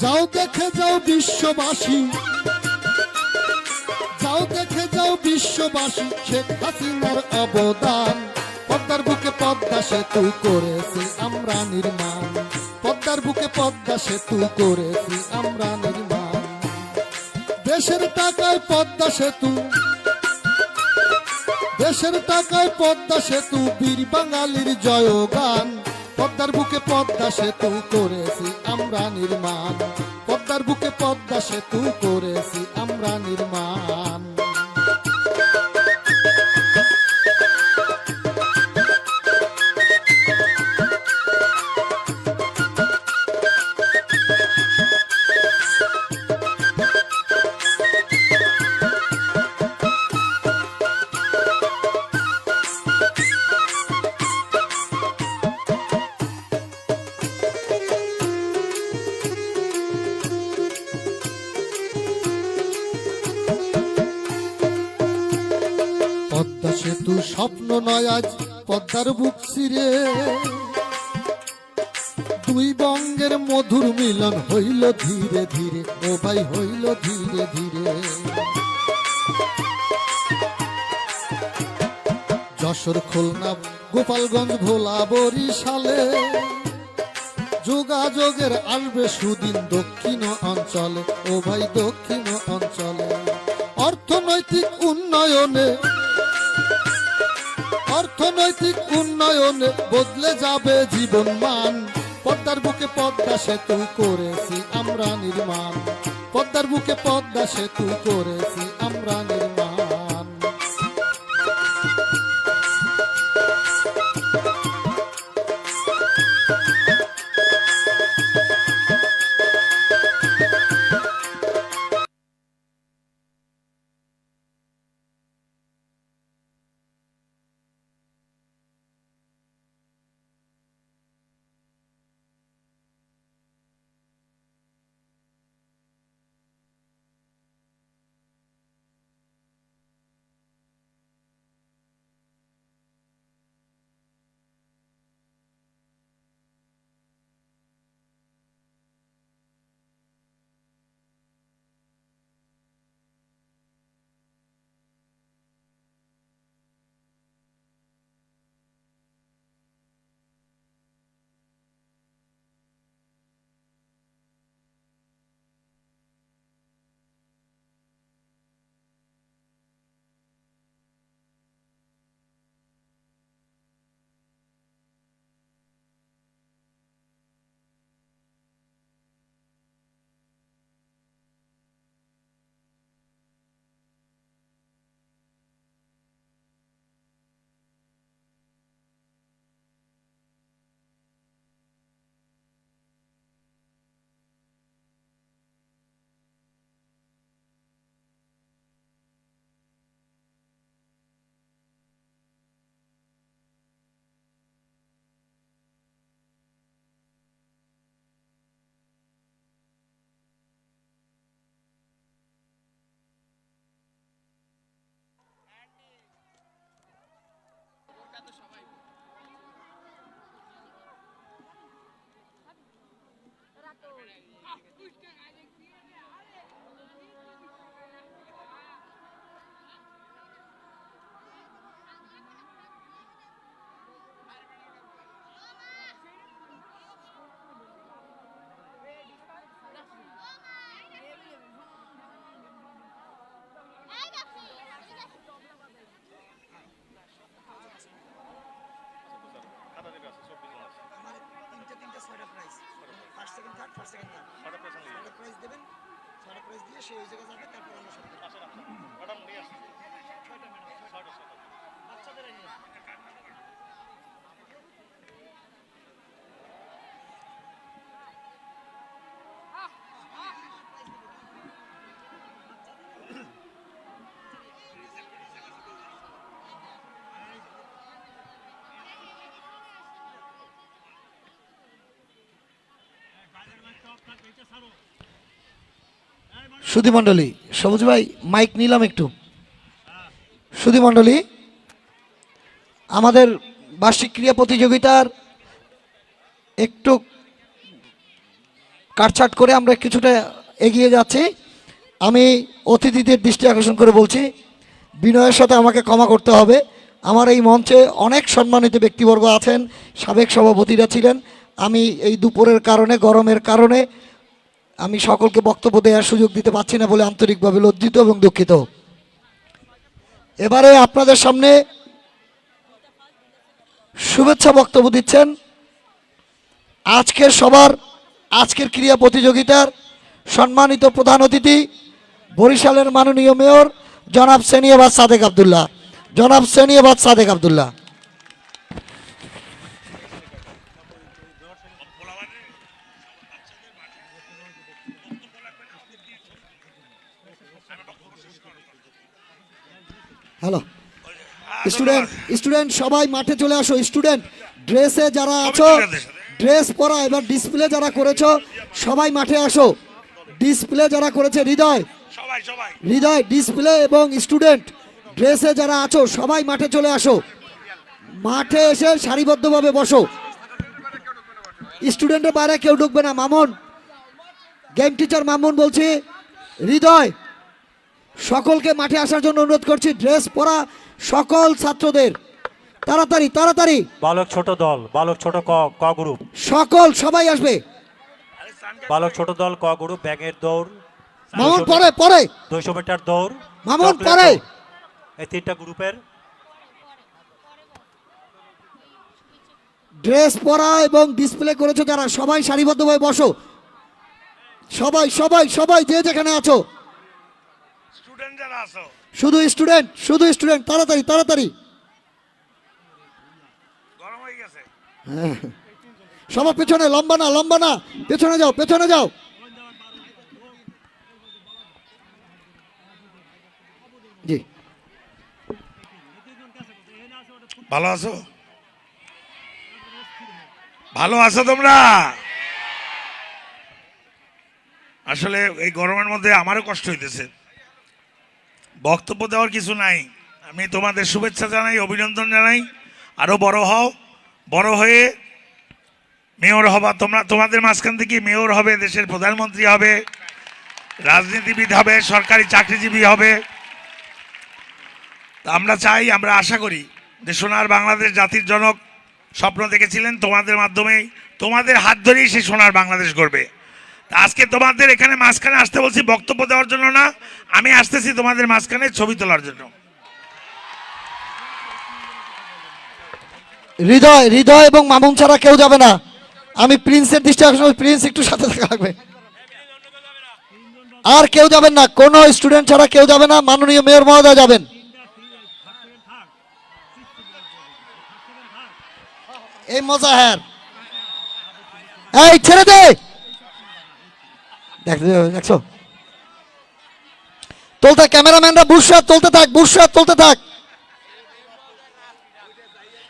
যাও দেখে যাও বিশ্ববাসী, যাও দেখে যাও বিশ্ববাসী শেখ হাসিনার অবদান। পদ্মার বুকে পদ্মা সেতু করেছি আমরা নির্মাণ, পদ্মার বুকে পদ্মা সেতু করেছি আমরা নির্মাণ। দেশের টাকায় পদ্মা সেতু, দেশের টাকায় পদ্মা সেতু, বীর বাঙালির জয়গান। পদ্মার বুকে পদ্মা সেতু করেছি আমরা নির্মাণ, পদ্মার বুকে পদ্মা সেতু করেছি আমরা নির্মাণ। পদ্মা সেতু স্বপ্ন নয় আজ পদ্মার বুক চিরে, দুই বঙ্গের মধুর মিলন হইল ধীরে ধীরে, ও ভাই হইল ধীরে ধীরে। যশোর খুলনা গোপালগঞ্জ ভোলা বরিশালে যোগাযোগের আসবে সুদিন দক্ষিণ অঞ্চলে, ও ভাই দক্ষিণ অঞ্চলে। অর্থনৈতিক উন্নয়নে, অর্থনৈতিক উন্নয়নে বদলে যাবে জীবন মান। পদ্মার বুকে পদ্মা সেতু করেছি আমরা নির্মাণ, পদ্মার বুকে পদ্মা সেতু করেছি আমরা নির্মাণ। সুধী মণ্ডলী, সবুজ ভাই মাইক নিলাম একটু। সুধী মণ্ডলী, আমাদের বার্ষিক ক্রীড়া প্রতিযোগিতার একটু কাটছাট করে আমরা কিছুটা এগিয়ে যাচ্ছি। আমি অতিথিদের দৃষ্টি আকর্ষণ করে বলছি, বিনয়ের সাথে আমাকে ক্ষমা করতে হবে। আমার এই মঞ্চে অনেক সম্মানিত ব্যক্তিবর্গ আছেন, সাবেক সভাপতিরা ছিলেন। আমি এই দুপুরের কারণে, গরমের কারণে আমি সকলকে বক্তব্য দেওয়ার সুযোগ দিতে পারছি না বলে আন্তরিকভাবে লজ্জিত এবং দুঃখিত। এবারে আপনাদের সামনে শুভেচ্ছা বক্তব্য দিচ্ছেন আজকের সবার, আজকের ক্রীড়া প্রতিযোগিতার সম্মানিত প্রধান অতিথি বরিশালের মাননীয় মেয়র জনাব সেনিয়াবাদ সাদেক আবদুল্লাহ। জনাব Serniabat Sadek Abdullah. Hello student, student সবাই মাঠে চলে আসো। স্টুডেন্ট ড্রেসে যারা আছো, ড্রেস পরা, এবার ডিসপ্লে যারা করেছো সবাই মাঠে আসো। ডিসপ্লে যারা করেছে, হৃদয় হৃদয় ডিসপ্লে এবং স্টুডেন্ট ড্রেসে যারা আছো সবাই মাঠে চলে আসো। মাঠে এসে সারিবদ্ধভাবে বসো। স্টুডেন্টের বাইরে কেউ ঢুকবে না। মামুন, গেম টিচার মামুন বলছি, হৃদয়, সকলকে মাঠে আসার জন্য অনুরোধ করছি। ড্রেস পরা সকল ছাত্রদের তাড়াতাড়ি তাড়াতাড়ি। বালক ছোট দল, বালক ছোট ক গ্রুপ, সকল সবাই আসবে। বালক ছোট দল ক গ্রুপ, ব্যাঙের দৌড়, মামুন পরে পরে 200 মিটার দৌড়, মামুন চকলেট পরে। দৌড়। এই তিনটা গ্রুপের ড্রেস পরা এবং ডিসপ্লে করেছো যারা সবাই সারিবদ্ধভাবে বসো। সবাই সবাই সবাই যে যেখানে আছো, শুধু স্টুডেন্ট, শুধু স্টুডেন্ট, তাড়াতাড়ি তাড়াতাড়ি। হ্যাঁ, সবার পেছনে, লম্বা না লম্বা না, পেছনে যাও পেছনে যাও। জি, ভালো আছো? ভালো আছো তোমরা? আসলে এই গরমের মধ্যে আমারও কষ্ট হইতেছে, বক্তব্য দেওয়ার কিছু নাই। আমি তোমাদের শুভেচ্ছা জানাই, অভিনন্দন জানাই। আরো বড় হও, বড় হয়ে মেয়র হবা। তোমরা তোমাদের মাঝখান থেকে মেয়র হবে, দেশের প্রধানমন্ত্রী হবে, রাজনীতিবিদ হবে, সরকারি চাকরিজীবী হবে। আমরা চাই, আমরা আশা করি যে সোনার বাংলাদেশ জাতির জনক স্বপ্ন দেখেছিলেন, তোমাদের মাধ্যমেই, তোমাদের হাত ধরেই সে সোনার বাংলাদেশ গড়বে। আজকে তোমাদের এখানে মাঝখানে আসতে বলছি বক্তব্য দেওয়ার জন্য না, আমি আসতেছি তোমাদের মাঝখানে ছবি তোলার জন্য। হৃদয় হৃদয় এবং মামুন ছাড়া কেউ যাবে না। আমি প্রিন্সের দৃষ্টি আকর্ষণ, প্রিন্স একটু সাথে থাকা লাগবে। আর কেউ যাবেন না, কোনো স্টুডেন্ট ছাড়া কেউ যাবে না। মাননীয় মেয়র মহোদয় যাবেন। এই মজা, হ্যাঁ, এই ছেড়ে দে, দেখছো তোলতে, ক্যামেরাম্যানরা বুশরাত তুলতে থাক, বুশরাত তুলতে থাক।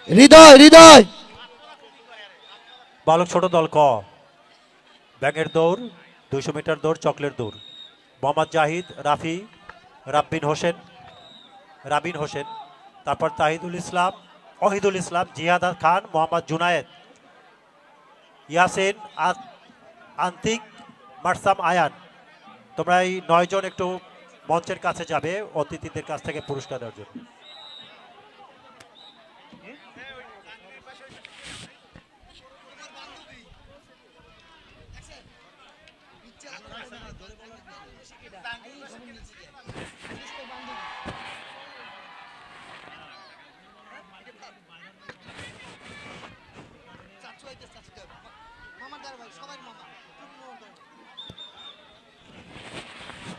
হৃদয় হৃদয় বালক ছোট দল ক, ব্যাঙের দৌড়, 200 মিটার দৌড়, চকলেট দৌড়। মোহাম্মদ জাহিদ, রাফি, রাবিন হোসেন, তারপর তাহিদুল ইসলাম, ওহিদুল ইসলাম, জিহাদ খান, মোহাম্মদ জুনায়েদ, ইয়াসিন, আন্তিক, মারসাম আয়ান। তোমরা এই 9 জন একটু মঞ্চের কাছে যাবে অতিথিদের কাছ থেকে পুরস্কার দেওয়ার জন্য।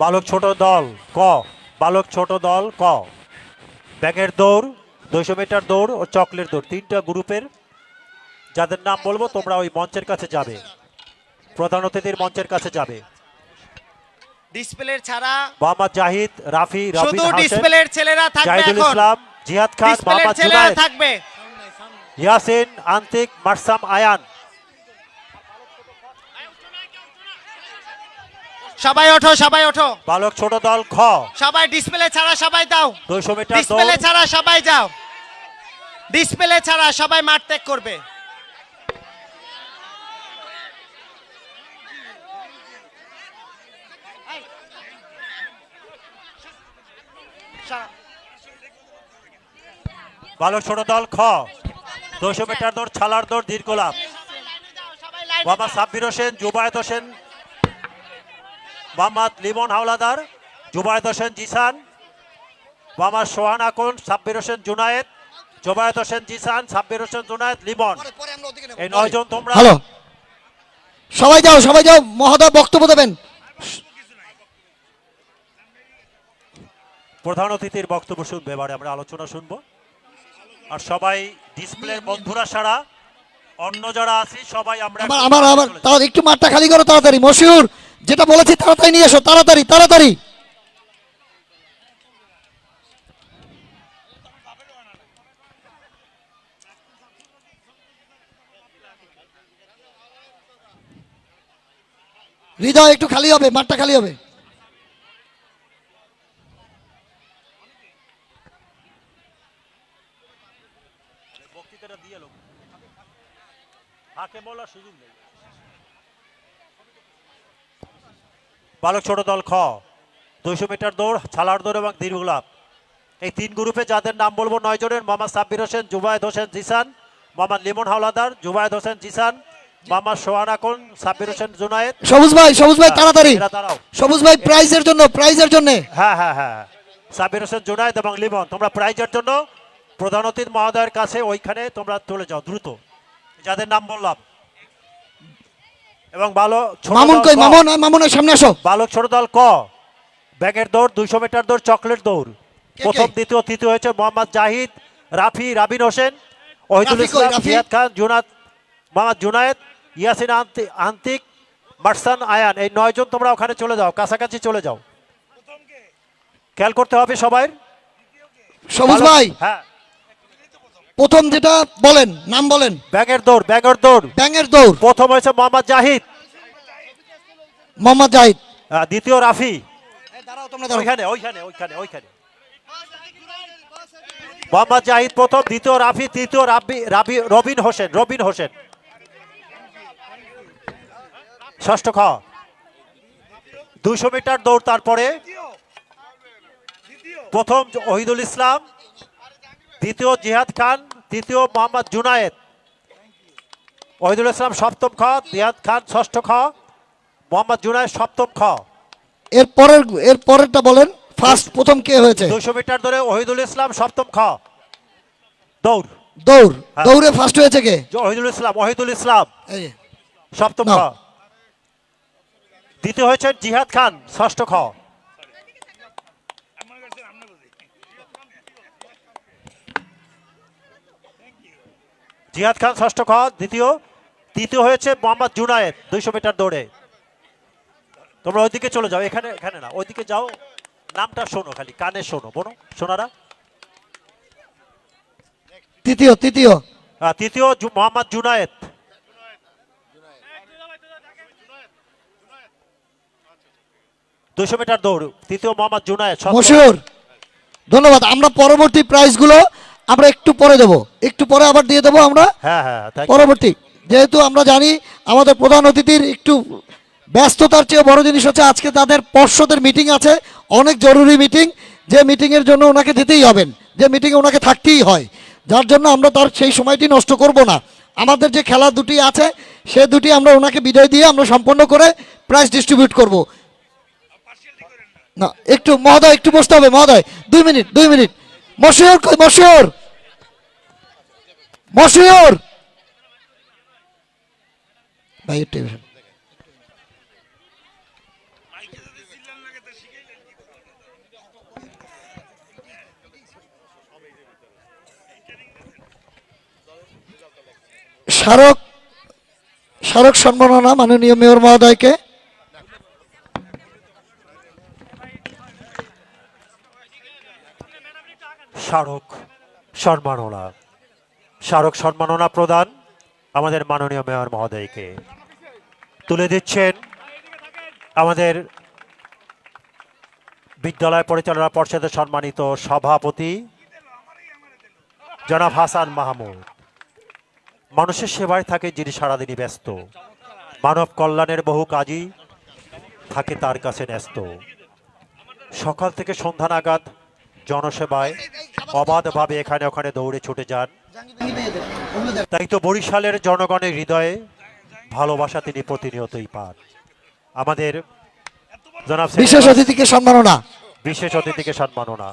বালক ছোট দল ক, বালক ছোট দল ক, ব্যাঙের দৌড়, 200 মিটার দৌড় ও চকলেট দৌড়। তিনটা গ্রুপের যাদের নাম বলবো তোমরা ওই মঞ্চের কাছে যাবে, প্রধান অতিথির মঞ্চের কাছে যাবে। ডিসপ্লের ছাড়া মোহাম্মদ জাহিদ, রাফি, শুধু রাবিন হোসেন, ডিসপ্লের ছেলেরা থাকবে, জাহিদুল এখন ইসলাম, জিহাদ খান, ডিসপ্লের মোহাম্মদ ছেলেরা জুনায়েদ, থাকবে। ইয়াসিন, আন্তিক, মারসাম আয়ান। সবাই ওঠো, সবাই ওঠো। বালক ছোট দল খ, সবাই ডিসপ্লে ছাড়া সবাই দাও, 200 মিটার ডিসপ্লে দৌড়, ছাড়া সবাই যাও, ডিসপ্লে ছাড়া সবাই মাঠ ত্যাগ করবে। বালক ছোট দল খ 200 মিটার দৌড় ছালার দৌড় দীর্ঘ লাফ মোহাম্মদ সাব্বির হোসেন, জুবায়েদ হোসেন, মোহাম্মদ লিমন হাওলাদার, জুবায়েদ হোসেন জিসান, মোহাম্মদ সোহান আকন, সাব্বির হোসেন জুনায়েদ, জুবায়েদ হোসেন জিসান, সাব্বির হোসেন জুনায়েদ, লিমন। এই 9 জন তোমরা হ্যালো, সবাই যাও মহোদয় বক্তব্য দেবেন। প্রধান অতিথির বক্তব্য শুনবে, এবারে আমরা আলোচনা শুনবো। আর সবাই ডিসপ্লের বন্ধুরা ছাড়া অন্য যারা আছি সবাই আমরা আমার তার একটু মাঠটা খালি করো তাড়াতাড়ি। মশিউর, যেটা বলেছি তাড়াতাড়ি নিয়ে এসো, তাড়াতাড়ি। হৃদয় একটু খালি হবে, মাঠটা খালি হবে। বালক ছোট দল খ 200 মিটার দৌড়, ছালার দৌড় এবং দীর্ঘ লাফ। এই 3 গ্রুপে যাদের নাম বলবো 9 জনের: মোহাম্মদ সাব্বির হোসেন, জুবায়েদ হোসেন জিসান, মোহাম্মদ লিমন হাওলাদার, জুবায়েদ হোসেন জিসান, মোহাম্মদ সোহান আকন, সাব্বির হোসেন জুনায়েদ। সবুজ ভাই তাড়াতাড়ি। দাঁড়াও সবুজ ভাই প্রাইজের জন্য। হ্যাঁ, সাব্বির হোসেন জুনায়েদ এবং লিমন, তোমরা প্রাইজের জন্য প্রধান অতিথি মহোদয়ের কাছে ওইখানে তোমরা চলে যাও দ্রুত, যাদের নাম বললাম। এবং মামুনের সামনে আসো। বালক ছোট দল ক ব্যাগের দৌড়, 200 মিটার দৌড়, চকলেট দৌড়। প্রথম, দ্বিতীয়, তৃতীয় হয়েছে মোহাম্মদ জাহিদ, রাবিন হোসেন, ওহিদুল ইসলাম, জিয়াদ খান, মোহাম্মদ জুনায়েদ, ইয়াসিন আন্তিক, মারসান আয়ান। এই 9 জন তোমরা ওখানে চলে যাও, কাছাকাছি চলে যাও। খেয়াল করতে হবে সবাই। সবুজ ভাই, হ্যাঁ, প্রথম যেটা বলেন, নাম বলেন। ব্যাগের দৌড় প্রথম হয়েছে মোহাম্মদ জাহিদ, দ্বিতীয় রাফি। ওইখানে মোহাম্মদ জাহিদ প্রথম, দ্বিতীয় রাফি, তৃতীয় রবিন হোসেন। ষষ্ঠ খ 200 মিটার দৌড়, তারপরে প্রথম ওহিদুল ইসলাম, দ্বিতীয় জিহাদ খান, তৃতীয় মোহাম্মদ জুনায়েদ। ওহিদুল ইসলাম সপ্তম খ, জিহাদ খান ষষ্ঠ খ, মোহাম্মদ জুনায়েদ সপ্তম খ। এর পরেরটা বলেন। প্রথম কে হয়েছে? 200 মিটার দৌড়ে ওহিদুল ইসলাম সপ্তম খ। দৌড়ে ফার্স্ট হয়েছে কে? ওহিদুল ইসলাম সপ্তম খ। দ্বিতীয় হয়েছে জিহাদ খান ষষ্ঠ খ। জিহাদ খান ষষ্ঠ খ, তৃতীয় হয়েছে মোহাম্মদ জুনায়েদ 200 মিটার দৌড়ে। তোমরা ওইদিকে চলে যাও, এখানে না, ওইদিকে যাও। নামটা শোনো, খালি কানে শোনো, বোনো শোনারা। তৃতীয় মোহাম্মদ জুনায়েদ। মিটার দৌড়, তৃতীয় মোহাম্মদ জুনায়েদ। মশহুর, ধন্যবাদ। আমরা পরবর্তী প্রাইজগুলো আমরা একটু পরে দেবো, একটু পরে আবার দিয়ে দেবো আমরা। হ্যাঁ, পরবর্তী, যেহেতু আমরা জানি আমাদের প্রধান অতিথির একটু ব্যস্ততার চেয়ে বড় জিনিস হচ্ছে আজকে তাদের পর্ষদের মিটিং আছে, অনেক জরুরি মিটিং, যে মিটিংয়ের জন্য ওনাকে যেতেই হবেন, যে মিটিংয়ে ওনাকে থাকতেই হয়, যার জন্য আমরা তার সেই সময়টি নষ্ট করব না। আমাদের যে খেলা দুটি আছে সে দুটি আমরা ওনাকে বিদায় দিয়ে আমরা সম্পন্ন করে প্রাইজ ডিস্ট্রিবিউট করব। না, একটু মহোদয়, একটু বসতে হবে মহোদয়, 2 মিনিট। মশিউর ভাই, একটু স্মারক সম্মাননা মাননীয় মেয়র মহোদয়কে। স্মারক সম্মাননা প্রদান আমাদের মাননীয় মেয়র মহোদয়কে তুলে দিচ্ছেন আমাদের বিদ্যালয় পরিচালনা পর্ষদের সম্মানিত সভাপতি জনাব হাসান মাহমুদ। মানুষের সেবায় থাকে যিনি সারাদিনই ব্যস্ত, মানব কল্যাণের বহু কাজই থাকে তার কাছে ন্যস্ত। সকাল থেকে সন্ধ্যা নাগাদ জনসেবায় অবাধভাবে এখানে ওখানে দৌড়ে ছুটে যান। তাই তো বরিশালের জনগণের হৃদয়ে ভালোবাসা তিনি প্রতিনিয়তই পান। আমাদের জনাব বিশেষ অতিথিকে সম্মাননা। বিশেষ অতিথিকে সম্মাননা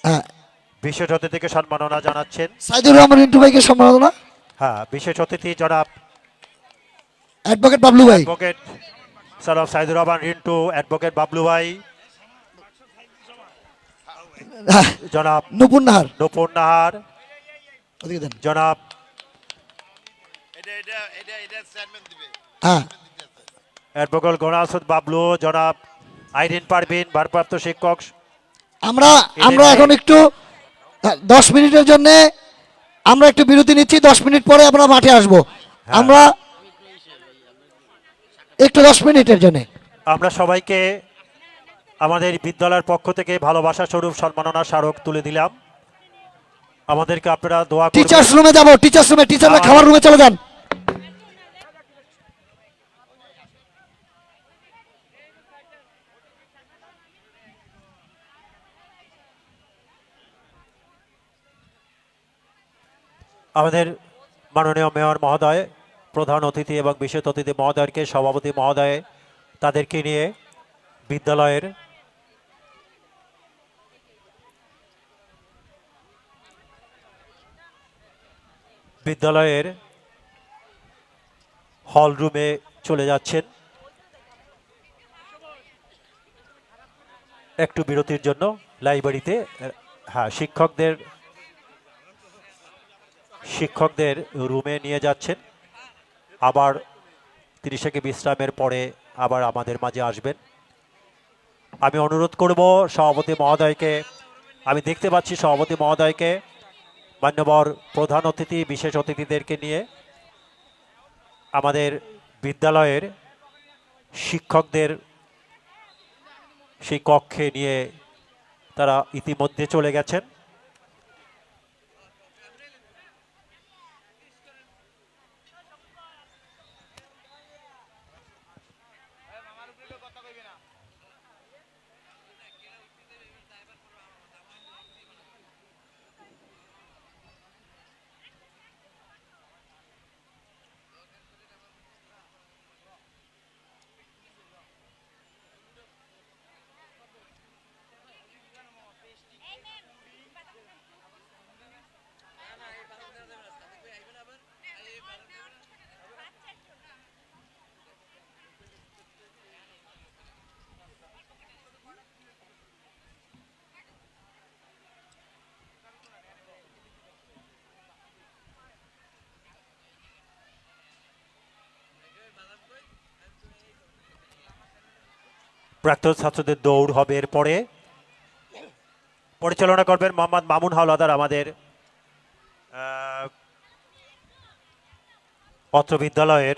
হ্যাঁ, বিশেষ অতিথিকে সম্মাননা জানাচ্ছেন। সাইদুর রহমান রিন্টু ভাইকে সম্মাননা। হ্যাঁ, বিশেষ অতিথি জনাব অ্যাডভোকেট বাবলু ভাই। অ্যাডভোকেট জনাব সাইদুর রহমান রিন্টু, অ্যাডভোকেট বাবলু ভাই, হ্যাঁ, জনাব নুপুর নাহার। নুপুর নাহার, ওদিকে দেন। জনাব হ্যাঁ, অ্যাডভোকেট গোনাসুদ বাবলু, জনাব আইরিন পারভিন, ভারপ্রাপ্ত শিক্ষক। আমরা আমরা এখন একটু 10 মিনিটের জন্য আমরা একটু বিরতি নিচ্ছি। 10 মিনিট পরে আমরা মাঠে আসব। আমরা একটু 10 মিনিটের জন্য আমরা সবাইকে আমাদের বিদ্যালয়ের পক্ষ থেকে ভালোবাসা স্বরূপ সম্মাননা স্মারক তুলে দিলাম। আমাদেরকে আপনারা দোয়া করবেন। টিচার্স রুমে যাব। টিচার্স রুমে, টিচাররা খাবার রুমে চলে যান। আমাদের মাননীয় মেয়র মহোদয়, প্রধান অতিথি এবং বিশেষ অতিথি মহোদয়কে, সভাপতি মহোদয়, তাদেরকে নিয়ে বিদ্যালয়ের হল রুমে চলে যাচ্ছেন একটু বিরতির জন্য লাইব্রেরিতে। হ্যাঁ, শিক্ষকদের রুমে নিয়ে যাচ্ছেন। আবার 30 সেকেন্ড বিশ্রামের পরে আবার আমাদের মাঝে আসবেন। আমি অনুরোধ করব সভাপতি মহোদয়কে, আমি দেখতে পাচ্ছি সভাপতি মহোদয়কে, মান্যবর প্রধান অতিথি, বিশেষ অতিথিদেরকে নিয়ে আমাদের বিদ্যালয়ের শিক্ষকদের সেই কক্ষে নিয়ে তারা ইতিমধ্যে চলে গেছেন। প্রাক্তন ছাত্রদের দৌড় হবে। এরপরে পরিচালনা করবেন মোহাম্মদ মামুন হাওলাদার, আমাদের অত্র বিদ্যালয়ের